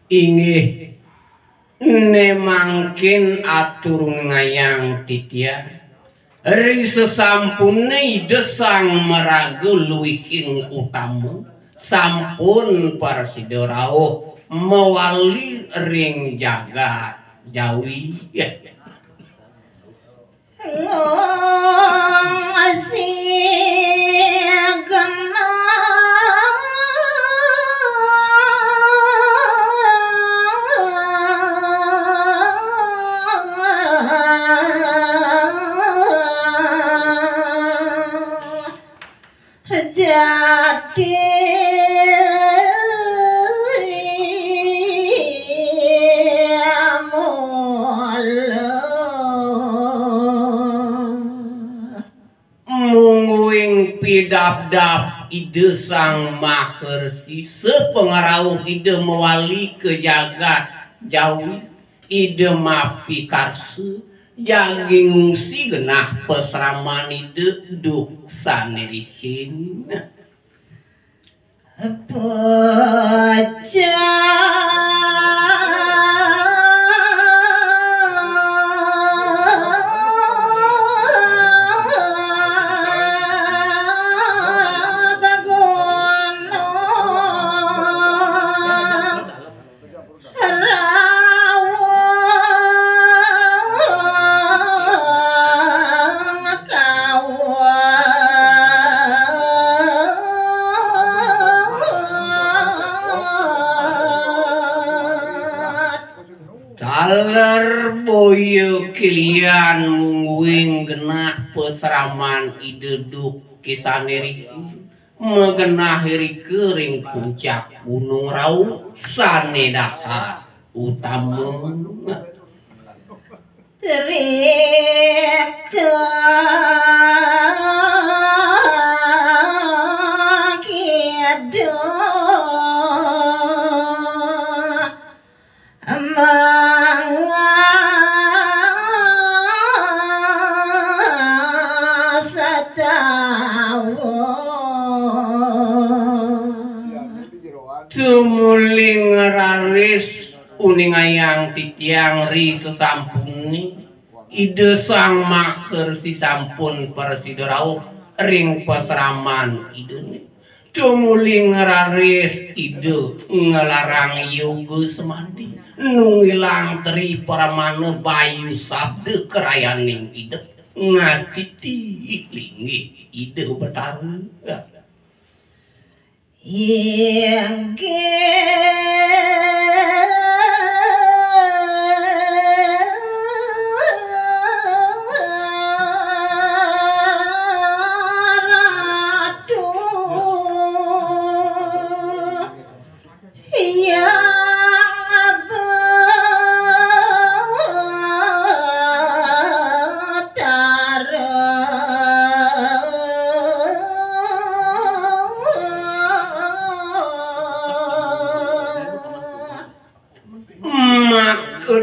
Inggih nemangkin atur ngayang titian ri sesampune desang meragu luwihing utamu sampun parasida rawuh mewali ring jagat jawi dap-dap ide sang mahersi sepengaruh ide mewali ke jagat jawi ide mapi karsu jaging ngungsi genah peseraman ide duk sanerihin boyo kilian mungguing genah peseraman ide duk kisaneri megenah hiri kering puncak gunung rau sane dahar utama terika tumuling raris uningayang titiang ri sesampuni ide sang maker si sampun parasida rawuh ring peseraman ide tumuling raris ide ngelarang yoga semadi nungilang teri paramana bayu sabda kerayaning ide ngastiti linggih ide bertarung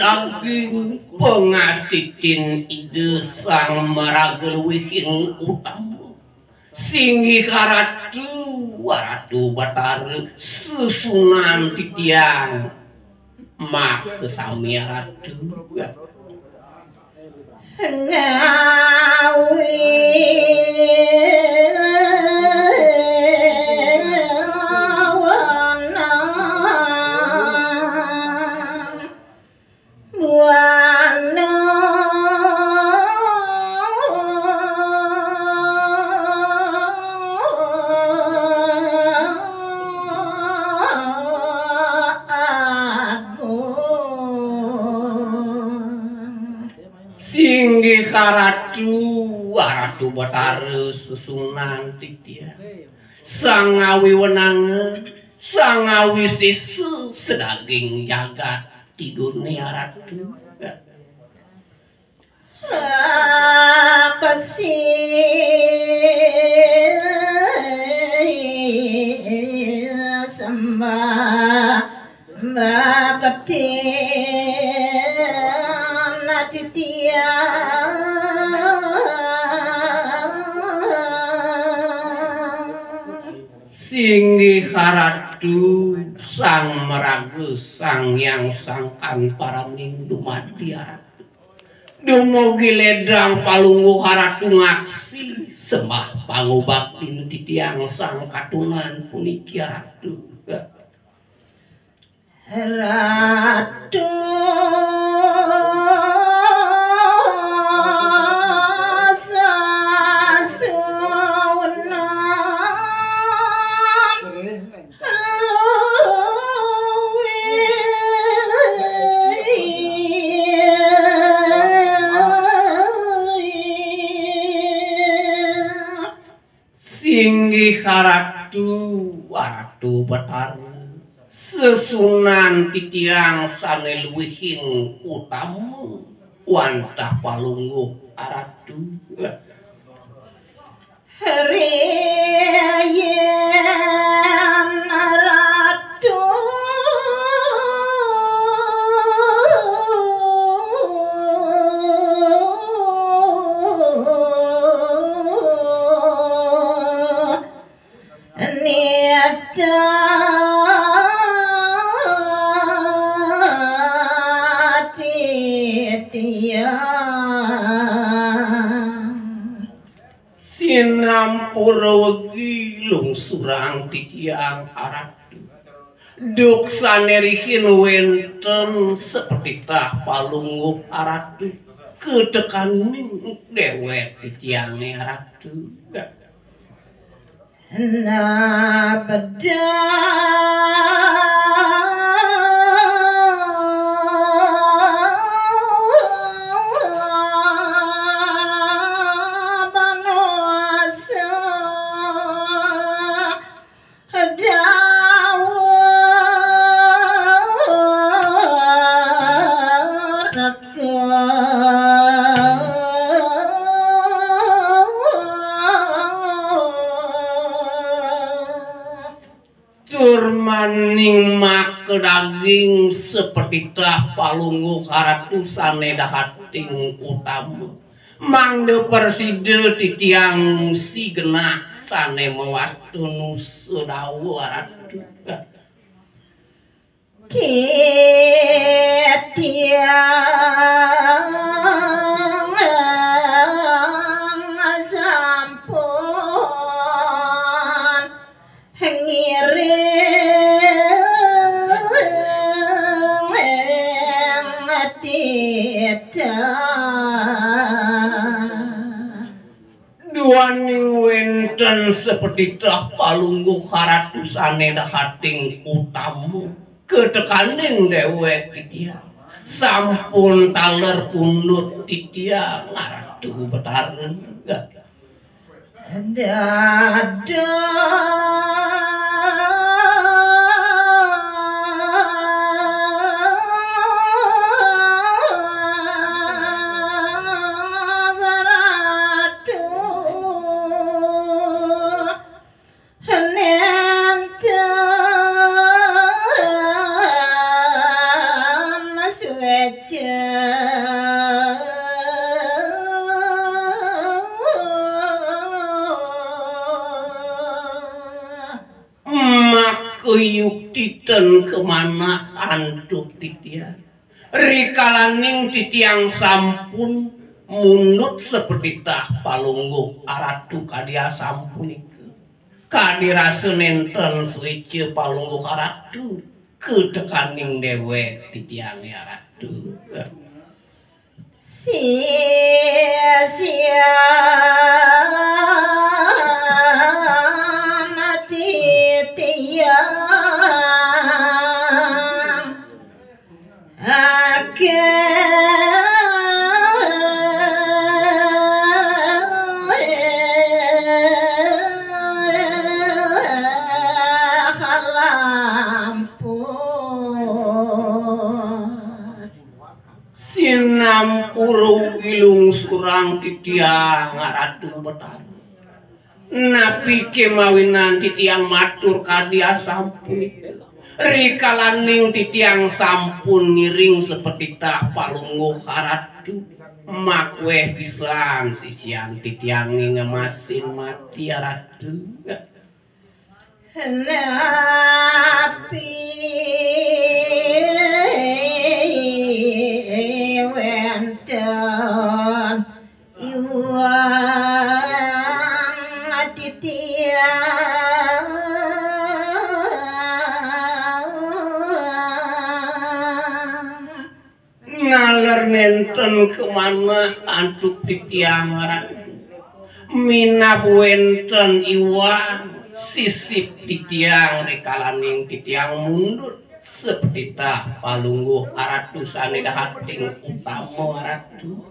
daging pengastitin ide sang meragel wihing utama singgih karatu waratu batar susunan titian mak kesami ratu ngawi karatu Ratu Batara Susunan titiang sangawi wenang sangawi sisu sedaging jagat di dunia Ratu kasih sembah bakti Singgi Haratu sang meragu sang yang sangkan paraning dumadi Haratu dumugi ledang palunggu Haratu ngaksi sembah pangubaktin titiang sang katunan puniki Haratu Ratu Singgi Haratu Ratu Batara Sesunan titiang sane luwihing utamu wantah palungguh Ratu Riyan Ratu Sinampura wegi lungsurang titiang Haratu duk sanerihin wenten seperti tah palungguh Haratu ketekaning dewek titiang Haratu na maning make daging seperti tah palungguh Haratu sane dahating utama mangde perside titiang si genah sane mewastu nusudawu Haratu Tiang sampun ngiring duaning wenten seperti tah palungguh Haratu sane dahating utamu ketekaning dewek titiang sampun taler pundut titiang Ratu Batara kuyuk titen kemana anduk titiang rikalaning titiang sampun mundut seperti tah palungguh Ratu kadia sampun iku kadirasa nenten suice palungguh Ratu ketekaning dewek titiang Ratu sia-sia titiang Tumpang titiang Ratu Betara napi kemawinan titiang matur kadia sampun rikalaning titiang sampun ngiring seperti tak palungguh Ratu makweh pisan sisian titiang ngemasin mati Ratu napi wenten iwang titiang naler nenten kemana antuk titiang Ratu minab wenten iwang sisip titiang rikalaning titiang mundur seperti tak palungguh Ratu saneda hating utama Ratu